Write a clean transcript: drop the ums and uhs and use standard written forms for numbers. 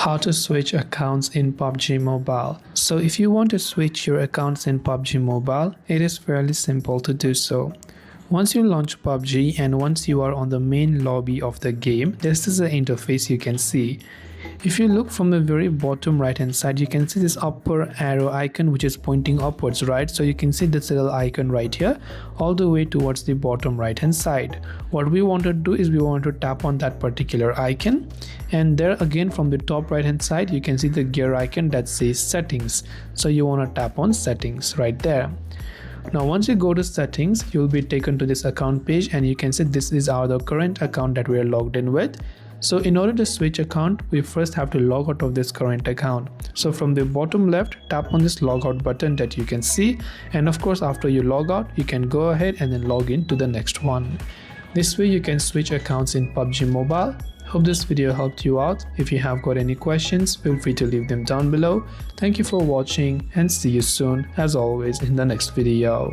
How to switch accounts in PUBG Mobile. So if you want to switch your accounts in PUBG Mobile, it is fairly simple to do so. Once you launch PUBG and once you are on the main lobby of the game, this is the interface you can see. If you look from the very bottom right hand side, you can see this upper arrow icon which is pointing upwards, right? So you can see this little icon right here all the way towards the bottom right hand side. What we want to do is we want to tap on that particular icon, and there again from the top right hand side you can see the gear icon that says settings. So you want to tap on settings right there. Now once you go to settings, you will be taken to this account page, and you can see this is the current account that we are logged in with. So in order to switch account, we first have to log out of this current account. So from the bottom left, tap on this logout button that you can see, and of course after you log out, you can go ahead and then log in to the next one. This way you can switch accounts in PUBG Mobile. Hope this video helped you out. If you have got any questions, feel free to leave them down below. Thank you for watching and see you soon as always in the next video.